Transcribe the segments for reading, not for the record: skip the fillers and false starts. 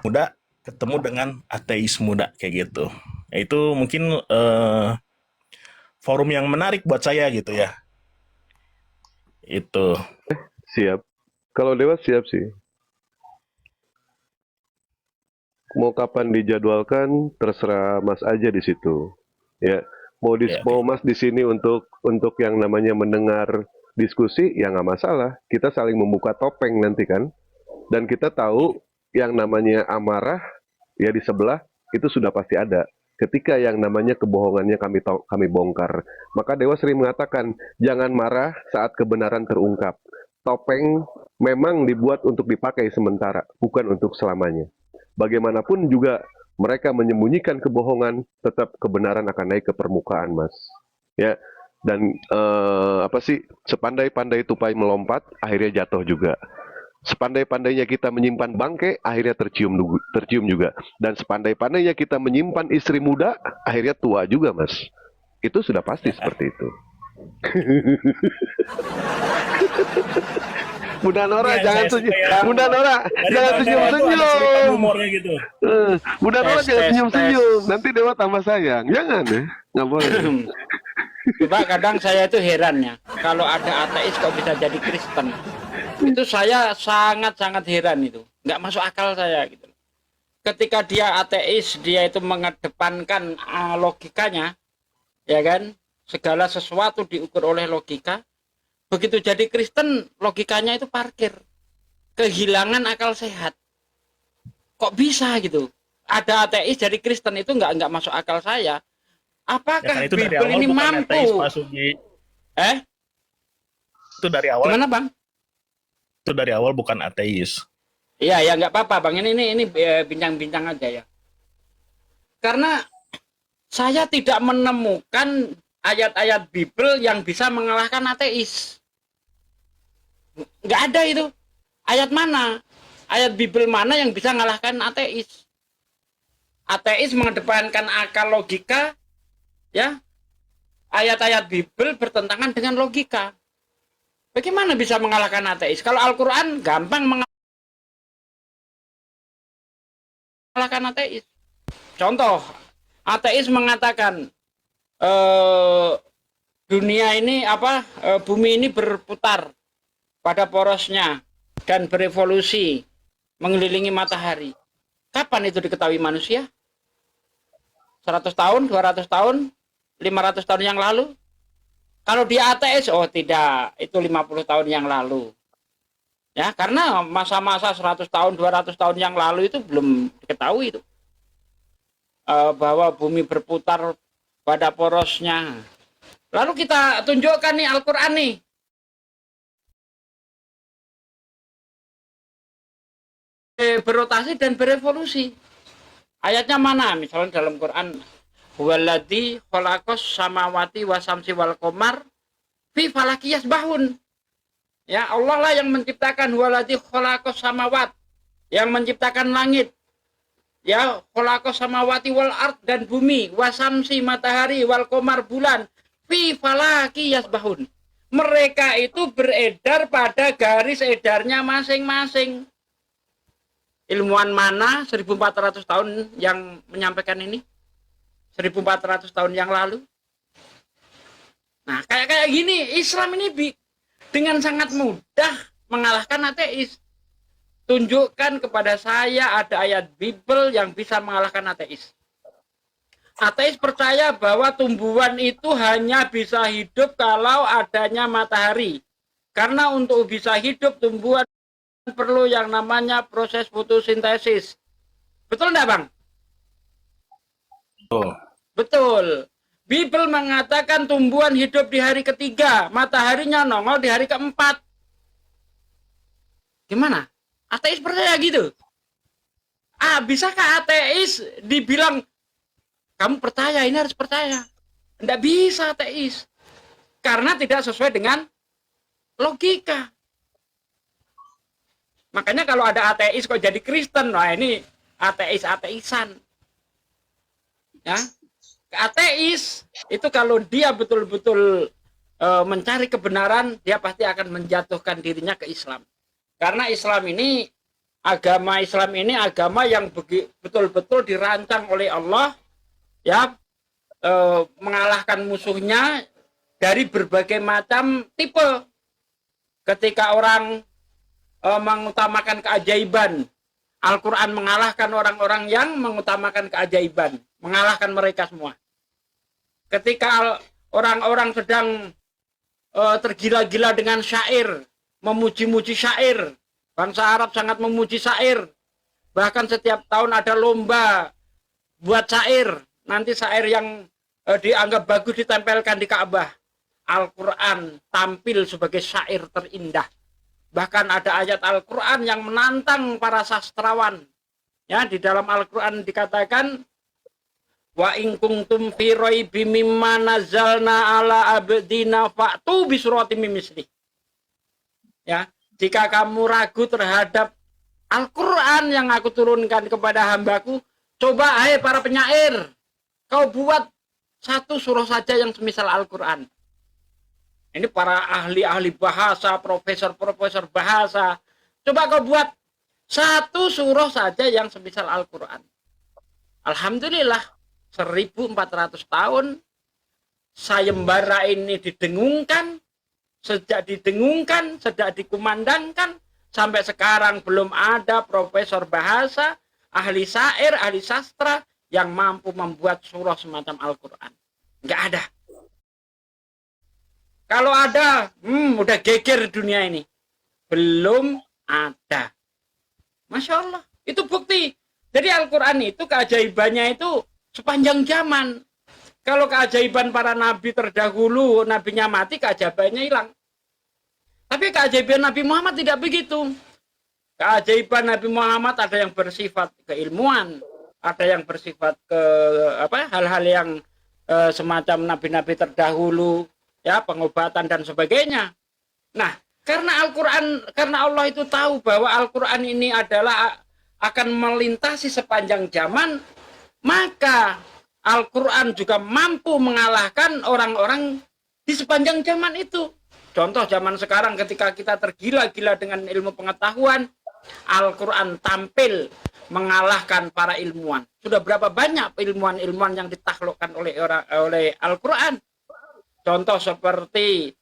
muda ketemu dengan ateis muda kayak gitu. Itu mungkin forum yang menarik buat saya gitu ya. Itu. Siap. Kalau Dewa siap sih. Mau kapan dijadwalkan terserah Mas aja di situ. Ya, Oke, mau oke. Mas di sini untuk yang namanya mendengar diskusi ya nggak masalah. Kita saling membuka topeng nanti kan. Dan kita tahu yang namanya amarah ya di sebelah itu sudah pasti ada. Ketika yang namanya kebohongannya kami bongkar, maka Dewa sering mengatakan jangan marah saat kebenaran terungkap. Topeng memang dibuat untuk dipakai sementara, bukan untuk selamanya. Bagaimanapun juga mereka menyembunyikan kebohongan, tetap kebenaran akan naik ke permukaan, Mas. Ya, dan apa sih, sepandai-pandai tupai melompat, akhirnya jatuh juga. Sepandai-pandainya kita menyimpan bangke, akhirnya tercium juga. Dan sepandai-pandainya kita menyimpan istri muda, akhirnya tua juga, Mas. Itu sudah pasti seperti itu. Bunda Ini Nora yang jangan saya suka senyum. ya. Bunda Nora Dari jangan Bang Dewa tuh ada selipan senyum-senyum. humornya gitu. Bunda Nora Tes, jangan tes, tes. senyum-senyum. Nanti Dewa tambah sayang. Jangan ya. Nggak boleh. Coba kadang saya itu heran ya, kalau ada ateis kok bisa jadi Kristen. Itu saya sangat-sangat heran itu. Nggak masuk akal saya gitu. Ketika dia ateis, dia itu mengedepankan logikanya, ya kan? Segala sesuatu diukur oleh logika. Begitu jadi Kristen, logikanya itu parkir. Kehilangan akal sehat. Kok bisa gitu? Ada ateis jadi Kristen itu nggak masuk akal saya. Ya kan Apakah itu dari Bible awal ini bukan ateis mampu? Pak Sugi. Eh, Itu dari awal gimana Bang? itu dari awal bukan ateis. Iya ya nggak apa-apa Bang. Ini bincang-bincang aja ya. Karena saya tidak menemukan ayat-ayat Bible yang bisa mengalahkan ateis. Nggak ada itu. Ayat mana? Ayat Bible mana yang bisa mengalahkan ateis? Ateis mengedepankan akal logika, ya. Ayat-ayat Bible bertentangan dengan logika. Bagaimana bisa mengalahkan ateis? Kalau Al-Quran gampang mengalahkan ateis. Contoh, ateis mengatakan eh, dunia ini bumi ini berputar pada porosnya dan berevolusi mengelilingi matahari. Kapan itu diketahui manusia? 100 tahun, 200 tahun, 500 tahun yang lalu? Kalau dia ateis, oh tidak, itu 50 tahun yang lalu. Ya, karena masa-masa 100 tahun, 200 tahun yang lalu itu belum diketahui itu. Bahwa bumi berputar pada porosnya. Lalu kita tunjukkan nih Al-Quran nih. Berotasi dan berevolusi. Ayatnya mana? Misalnya dalam Quran, huwaladzi khalaqas samawati wasamsi wal qamar fi falaki yasbahun. Ya, Allah lah yang menciptakan, huwaladzi khalaqas samawat, yang menciptakan langit. Ya, khalaqas samawati wal ard, dan bumi, wasamsi matahari, wal qamar bulan, fi falaki yasbahun. Mereka itu beredar pada garis edarnya masing-masing. Ilmuwan mana 1400 tahun yang menyampaikan ini? 1400 tahun yang lalu. Nah, kayak gini, Islam ini dengan sangat mudah mengalahkan ateis. Tunjukkan kepada saya ada ayat Bible yang bisa mengalahkan ateis. Ateis percaya bahwa tumbuhan itu hanya bisa hidup kalau adanya matahari. Karena untuk bisa hidup, tumbuhan perlu yang namanya proses fotosintesis. Betul enggak, Bang? Tuh. Betul. Bible mengatakan tumbuhan hidup di hari ketiga, mataharinya nongol di hari keempat. Gimana? Ateis percaya gitu? Bisakah ateis dibilang kamu percaya, ini harus percaya? Tidak bisa ateis. Karena tidak sesuai dengan logika. Makanya kalau ada ateis kok jadi Kristen, nah ini ateis-ateisan. Ya, ateis itu kalau dia betul-betul mencari kebenaran, dia pasti akan menjatuhkan dirinya ke Islam. Karena Islam ini agama Islam ini agama yang betul-betul dirancang oleh Allah, ya, mengalahkan musuhnya dari berbagai macam tipe. Ketika orang mengutamakan keajaiban, Al-Quran mengalahkan orang-orang yang mengutamakan keajaiban, mengalahkan mereka semua. Ketika orang-orang sedang tergila-gila dengan syair, memuji-muji syair, bangsa Arab sangat memuji syair, bahkan setiap tahun ada lomba buat syair, nanti syair yang dianggap bagus ditempelkan di Ka'bah. Al-Quran tampil sebagai syair terindah. Bahkan ada ayat Al-Quran yang menantang para sastrawan. Ya, di dalam Al-Quran dikatakan, wa in kuntum fi raibim mimma nazzalna ala abdina fa'tu bi suratin min mislih. Ya, jika kamu ragu terhadap Al-Quran yang aku turunkan kepada hambaku, coba hai para penyair, kau buat satu surah saja yang semisal Al-Quran. Ini para ahli-ahli bahasa, profesor-profesor bahasa. Coba kau buat satu surah saja yang semisal Al-Quran. Alhamdulillah, 1400 tahun sayembara ini didengungkan. Sejak didengungkan, sejak dikumandangkan, sampai sekarang belum ada profesor bahasa, ahli syair, ahli sastra yang mampu membuat surah semacam Al-Quran. Nggak ada. Kalau ada, udah geger dunia ini. Belum ada. Masya Allah, itu bukti. Jadi Al-Quran itu keajaibannya itu sepanjang zaman. Kalau keajaiban para nabi terdahulu, nabinya mati, keajaibannya hilang. Tapi keajaiban Nabi Muhammad tidak begitu. Keajaiban Nabi Muhammad ada yang bersifat keilmuan, ada yang bersifat ke hal-hal yang semacam nabi-nabi terdahulu, ya, pengobatan dan sebagainya. Nah, karena Al-Quran, karena Allah itu tahu bahwa Al-Quran ini adalah akan melintasi sepanjang zaman, maka Al-Quran juga mampu mengalahkan orang-orang di sepanjang zaman itu. Contoh zaman sekarang ketika kita tergila-gila dengan ilmu pengetahuan, Al-Quran tampil mengalahkan para ilmuwan. Sudah berapa banyak ilmuwan-ilmuwan yang ditaklukkan oleh Al-Quran. Contoh seperti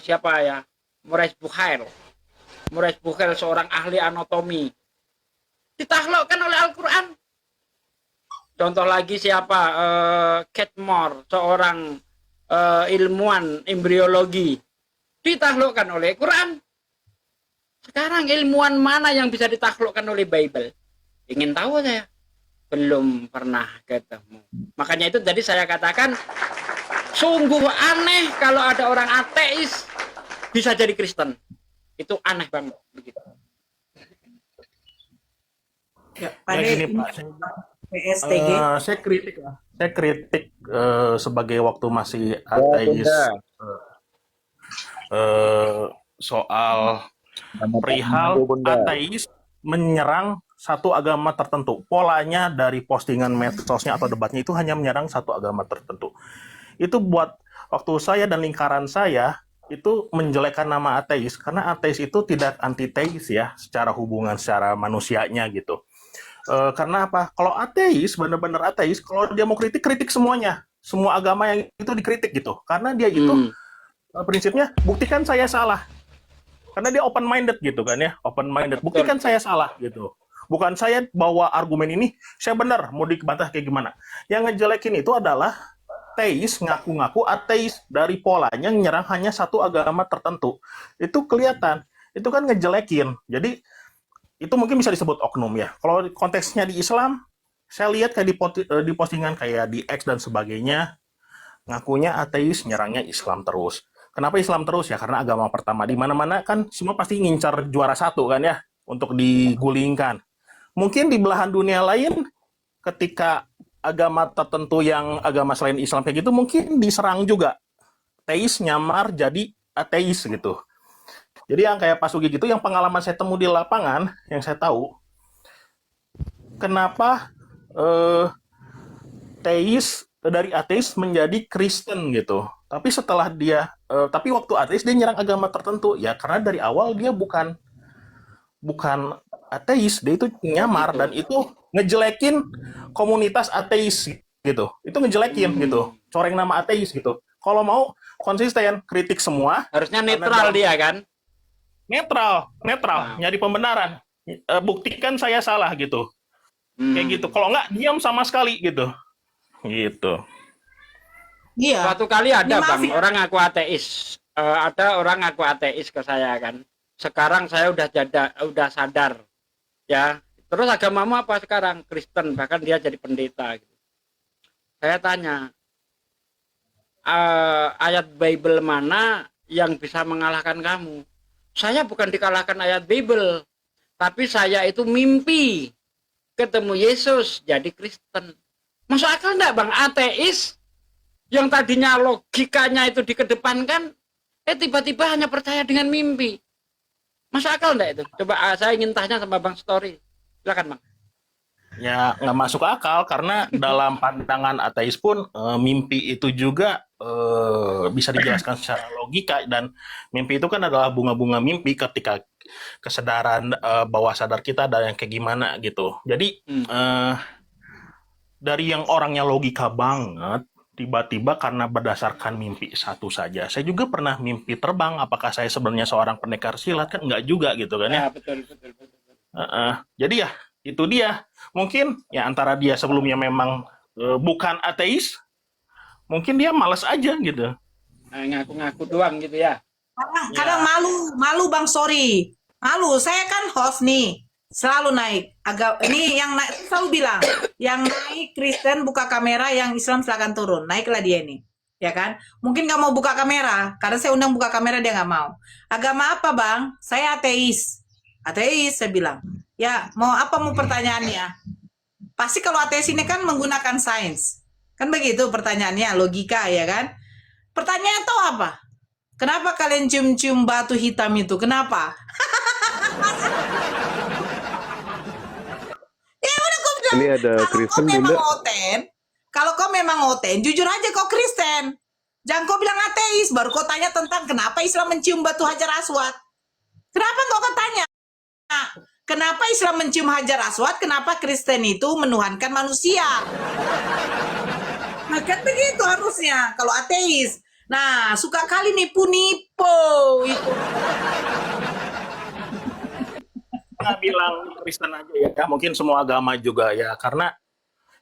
siapa ya? Maurice Bucaille. Maurice Bucaille seorang ahli anatomi. Ditaklukkan oleh Al-Quran. Contoh lagi siapa? Kate Moore, seorang ilmuwan embriologi. Ditaklukkan oleh Quran. Sekarang ilmuwan mana yang bisa ditaklukkan oleh Bible? Ingin tahu saya? Belum pernah ketemu. Makanya itu tadi saya katakan, sungguh aneh kalau ada orang ateis bisa jadi Kristen. Itu aneh banget begitu. Ya, Ya gini Pak, PSTG. saya kritik sebagai waktu masih ateis soal perihal ateis menyerang satu agama tertentu. Polanya dari postingan medsosnya atau debatnya itu hanya menyerang satu agama tertentu. Itu buat waktu saya dan lingkaran saya itu menjelekkan nama ateis, karena ateis itu tidak antiteis ya, secara hubungan secara manusianya gitu. Karena apa? Kalau ateis, benar-benar ateis, kalau dia mau kritik, kritik semuanya. Semua agama yang itu dikritik gitu. Karena dia itu prinsipnya, buktikan saya salah. Karena dia open-minded gitu kan ya. Open-minded, buktikan saya salah gitu. Bukan saya bawa argumen ini, saya benar, mau dibantah kayak gimana. Yang ngejelekin itu adalah teis, ngaku-ngaku ateis. Dari polanya nyerang hanya satu agama tertentu. Itu kelihatan. Itu kan ngejelekin. Jadi, itu mungkin bisa disebut oknum ya. Kalau konteksnya di Islam, saya lihat kayak di postingan kayak di X dan sebagainya, ngakunya ateis, nyerangnya Islam terus. Kenapa Islam terus ya? Karena agama pertama. Di mana-mana kan semua pasti ngincar juara satu kan ya, untuk digulingkan. Mungkin di belahan dunia lain, ketika agama tertentu yang agama selain Islam kayak gitu, mungkin diserang juga. Teis nyamar jadi ateis gitu. Jadi yang kayak Pak Sugi gitu, yang pengalaman saya temu di lapangan, yang saya tahu, kenapa dari ateis menjadi Kristen gitu. Tapi setelah tapi waktu ateis dia nyerang agama tertentu, ya karena dari awal dia bukan ateis, dia itu nyamar dan itu ngejelekin komunitas ateis gitu. Itu ngejelekin gitu. Coreng nama ateis gitu. Kalau mau konsisten, kritik semua, Harusnya karena netral dalam dia kan. netral, Nah, nyari pembenaran. Buktikan saya salah gitu. Kayak gitu. Kalau nggak diam sama sekali gitu. Gitu. Iya. Suatu kali ada Ini maaf bang ya. orang ngaku ateis. Ada orang ngaku ateis ke saya kan. Sekarang saya udah sadar ya. Terus agamamu apa sekarang? Kristen, bahkan dia jadi pendeta gitu. Saya tanya, ayat Bible mana yang bisa mengalahkan kamu? Saya bukan dikalahkan ayat Bible, tapi saya itu mimpi ketemu Yesus jadi Kristen. Masuk akal enggak bang? Ateis yang tadinya logikanya itu dikedepankan, tiba-tiba hanya percaya dengan mimpi. Masuk akal enggak itu? Coba saya ingin tanya sama Bang Story. Silakan bang. Ya nggak masuk akal karena dalam pandangan ateis pun mimpi itu juga bisa dijelaskan secara logika dan mimpi itu kan adalah bunga-bunga mimpi ketika kesadaran bawah sadar kita dan yang kayak gimana gitu. Jadi dari yang orangnya logika banget tiba-tiba karena berdasarkan mimpi satu saja. Saya juga pernah mimpi terbang. Apakah saya sebenarnya seorang pendekar silat kan nggak juga gitu kan ya. Ya betul. Jadi ya itu dia. Mungkin ya antara dia sebelumnya memang bukan ateis, mungkin dia malas aja gitu. Nah, ngaku-ngaku doang gitu ya. Kadang malu Bang, sorry. Malu, saya kan host nih. Selalu naik. Ini yang naik selalu bilang, yang naik Kristen buka kamera, yang Islam silakan turun. Naiklah dia ini. Ya kan? Mungkin nggak mau buka kamera, karena saya undang buka kamera dia nggak mau. Agama apa Bang? Saya ateis. Ateis, saya bilang. Ya, mau apa mau pertanyaannya? Pasti kalau ateis ini kan menggunakan sains. Kan begitu pertanyaannya, logika ya kan? Pertanyaan tahu apa? Kenapa kalian cium-cium batu hitam itu? Kenapa? Ya udah kau bilang, Ini ada kalau kau Kristen, memang Bunda. oten, kalau kau memang oten, jujur aja kau Kristen. Jangan kau bilang ateis, baru kau tanya tentang kenapa Islam mencium batu Hajar Aswad. Kenapa kau tanya? Kenapa Islam mencium Hajar Aswad? Kenapa Kristen itu menuhankan manusia? Nah kan begitu harusnya kalau ateis. Nah suka kali nipu-nipu itu. Nggak bilang Kristen aja ya, mungkin semua agama juga ya, karena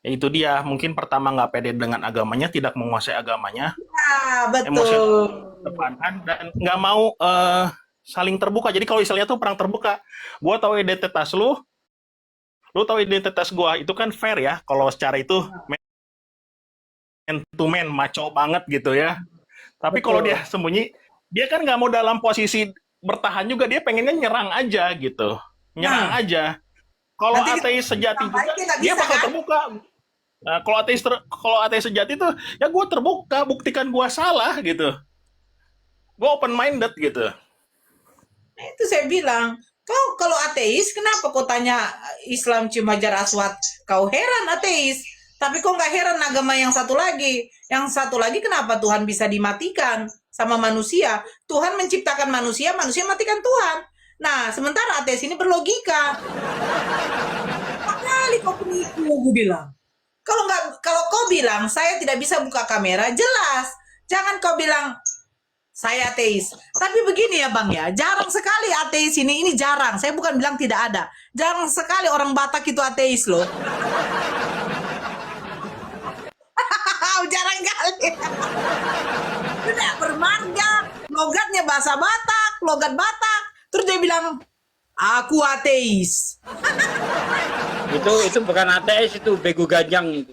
ya itu dia, mungkin pertama nggak pede dengan agamanya, tidak menguasai agamanya, Ah, emosional betul. depanan, dan nggak mau saling terbuka. Jadi kalau istilahnya tuh perang terbuka, gue tahu identitas lu tahu identitas gue, itu kan fair ya, kalau secara itu man to man, maco banget gitu ya. Tapi kalau Betul. dia sembunyi, dia kan nggak mau dalam posisi bertahan juga, dia pengennya nyerang aja gitu. Nyerang Nah, aja. Kalau nanti ateis sejati juga, kita nggak dia bisa bakal kan? terbuka. Nah, kalau ateis sejati tuh, ya gue terbuka, buktikan gue salah gitu. Gue open minded gitu. Nah, itu saya bilang, kau kalau ateis, kenapa kau tanya Islam cium Hajar Aswad? Kau heran ateis. Tapi kau nggak heran agama yang satu lagi. Yang satu lagi kenapa Tuhan bisa dimatikan sama manusia? Tuhan menciptakan manusia, manusia matikan Tuhan. Nah, sementara ateis ini berlogika. Kali kau penipu, gue bilang. Kalau kau bilang saya tidak bisa buka kamera, jelas. Jangan kau bilang saya ateis. Tapi begini ya Bang ya, jarang sekali ateis ini jarang. Saya bukan bilang tidak ada. Jarang sekali orang Batak itu ateis loh. Jarang kali. Tidak bermarga, logatnya bahasa Batak, logat Batak. Terus dia bilang, aku ateis. Itu bukan ateis, itu bego ganjang itu.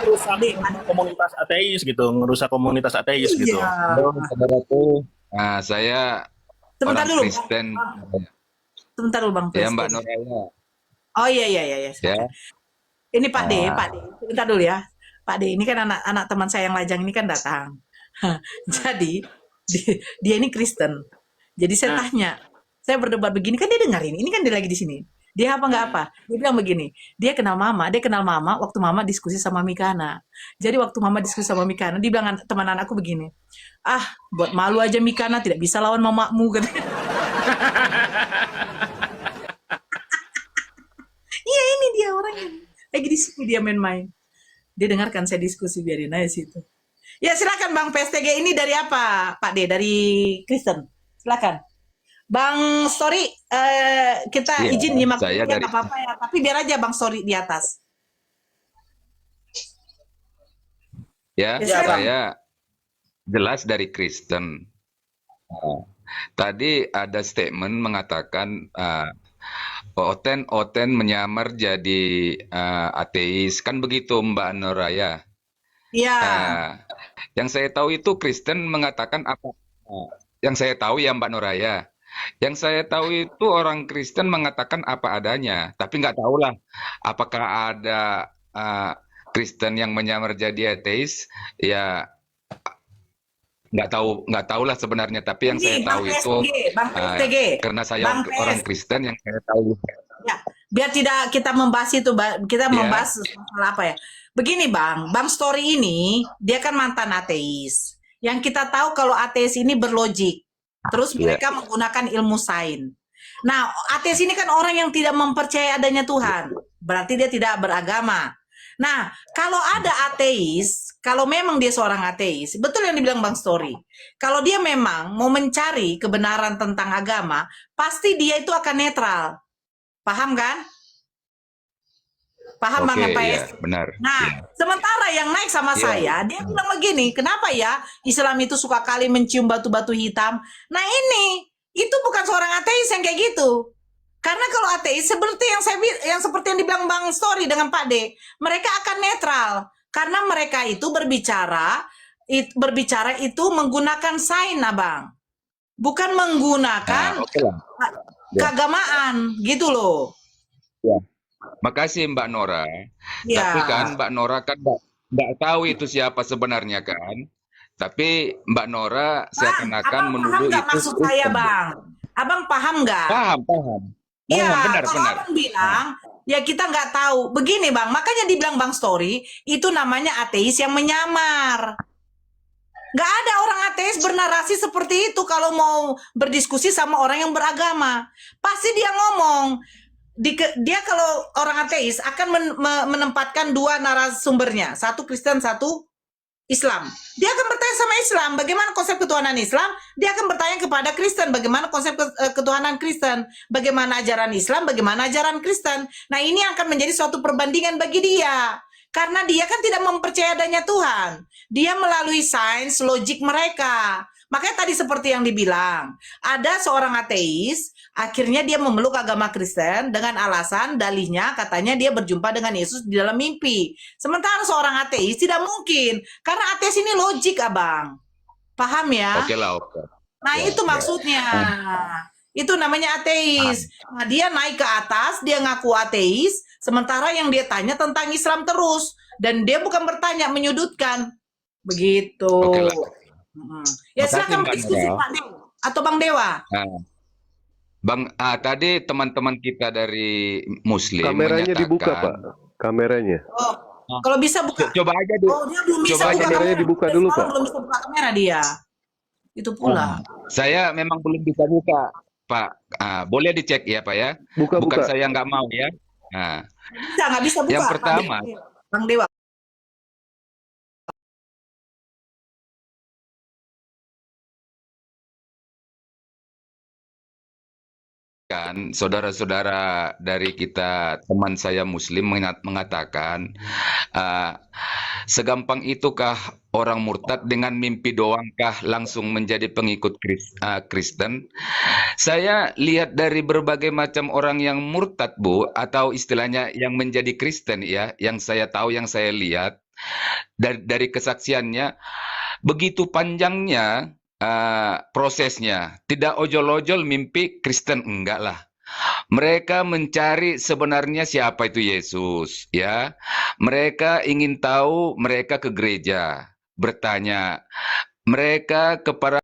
Ngerusak komunitas ateis gitu, ngerusak komunitas ateis gitu. Iya. Halo, saudaraku. Nah, saya Sebentar orang dulu. Kristen. Sebentar dulu Bang. Ya, Mbak Presiden. Noraya. Oh iya. Ya. Ini Pak D, Ah. Pak D. Sebentar dulu ya. Pak D, ini kan anak teman saya yang lajang ini kan datang. Jadi dia ini Kristen. Jadi saya tanya, saya berdebat begini kan dia dengerin. Ini kan dia lagi di sini. Dia apa nggak apa? Dia bilang begini. Dia kenal mama waktu mama diskusi sama Mikana. Jadi waktu mama diskusi sama Mikana, dia bilang teman anakku begini. Ah, buat malu aja Mikana tidak bisa lawan mamamu katanya. Iya, ini dia orangnya. Lagi di sini dia main-main. Dia dengarkan saya diskusi, biarin aja situ. Ya silakan Bang PSTG, ini dari apa Pak D? Dari Kristen. Silakan. Bang Story, kita Iya, izin nyimak saya dulu ya, dari nggak apa-apa ya. Tapi biar aja Bang Story di atas. ya, Ya silakan. saya jelas dari Kristen. Nah, tadi ada statement mengatakan Oten menyamar jadi ateis, kan begitu Mbak Noraya. Iya. Yang saya tahu itu Kristen mengatakan apa? Yang saya tahu ya Mbak Noraya. Yang saya tahu itu orang Kristen mengatakan apa adanya, tapi nggak tahulah apakah ada Kristen yang menyamar jadi ateis. Ya nggak tahulah sebenarnya. Tapi yang saya Ini tahu Bang itu PSTG, Bang PSTG, karena saya Bang orang PS. Kristen yang saya tahu. Ya, biar tidak kita membahas itu, kita Ya, membahas masalah apa ya. Begini Bang Story ini dia kan mantan ateis. Yang kita tahu kalau ateis ini berlogik. Terus ya, mereka menggunakan ilmu sains. Nah, ateis ini kan orang yang tidak mempercayai adanya Tuhan. Berarti dia tidak beragama. Nah, kalau ada ateis, kalau memang dia seorang ateis, betul yang dibilang Bang Story. Kalau dia memang mau mencari kebenaran tentang agama, pasti dia itu akan netral. Paham kan? Paham Bang oke, apa ya? ya, benar. Nah, Ya, sementara yang naik sama ya, saya, dia bilang begini, kenapa ya Islam itu suka kali mencium batu-batu hitam? Nah ini, itu bukan seorang ateis yang kayak gitu. Karena kalau ateis, seperti seperti yang dibilang Bang Story dengan Pak D, mereka akan netral. Karena mereka itu berbicara itu menggunakan sains, Abang. Bukan menggunakan oke lah. Ya, keagamaan, gitu loh. ya. Makasih Mbak Nora. Tapi kan Ya. Mbak Nora kan nggak tahu itu siapa sebenarnya kan. Tapi Mbak Nora Bang, seakan-akan abang paham menuduh nggak itu maksud saya, Kristen. Bang? Abang paham nggak? Paham, paham. Iya, Paham, benar, kalau benar. abang bilang, ya kita nggak tahu. Begini, Bang, makanya dibilang Bang Story, itu namanya ateis yang menyamar. Nggak ada orang ateis bernarasi seperti itu kalau mau berdiskusi sama orang yang beragama. Pasti dia ngomong, dia kalau orang ateis akan menempatkan dua narasumbernya, satu Kristen, satu Islam. Dia akan bertanya sama Islam, bagaimana konsep ketuhanan Islam? Dia akan bertanya kepada Kristen, bagaimana konsep ketuhanan Kristen? Bagaimana ajaran Islam, bagaimana ajaran Kristen? Nah, ini akan menjadi suatu perbandingan bagi dia. Karena dia kan tidak mempercayai adanya Tuhan. Dia melalui sains, logik mereka. Makanya tadi seperti yang dibilang, ada seorang ateis, akhirnya dia memeluk agama Kristen dengan alasan dalihnya katanya dia berjumpa dengan Yesus di dalam mimpi. Sementara seorang ateis tidak mungkin, karena ateis ini logik, Abang. Paham ya? Oke lah, oke. Nah, Ya, itu ya. maksudnya. Itu namanya ateis. Nah, dia naik ke atas, dia ngaku ateis, sementara yang dia tanya tentang Islam terus. Dan dia bukan bertanya, menyudutkan. Begitu. Oke lah. Ya, Makasih silakan Mbak berdiskusi Nora. Pak Dewa atau Bang Dewa. Nah, Bang, tadi teman-teman kita dari Muslim Kameranya dibuka, Pak. menyatakan, Kameranya. Oh, kalau bisa buka. coba aja dulu. Oh, dia belum bisa Coba aja buka kameranya kamera. dibuka Dia dulu, semalam Pak. belum bisa buka kamera dia. Itu pula. Saya memang belum bisa buka, Pak. Boleh dicek ya, Pak ya. Buka, Bukan buka. saya nggak mau ya. Nah, Nggak bisa buka. yang Pak pertama, Dewa. Bang Dewa. kan saudara-saudara dari kita, teman saya Muslim mengatakan, segampang itukah orang murtad dengan mimpi doangkah langsung menjadi pengikut Kristen? Saya lihat dari berbagai macam orang yang murtad, Bu, atau istilahnya yang menjadi Kristen ya, yang saya tahu, yang saya lihat dari kesaksiannya, begitu panjangnya prosesnya. Tidak ojol-ojol mimpi Kristen, enggak lah. Mereka mencari sebenarnya siapa itu Yesus, ya. Mereka ingin tahu, mereka ke gereja, bertanya. Mereka kepada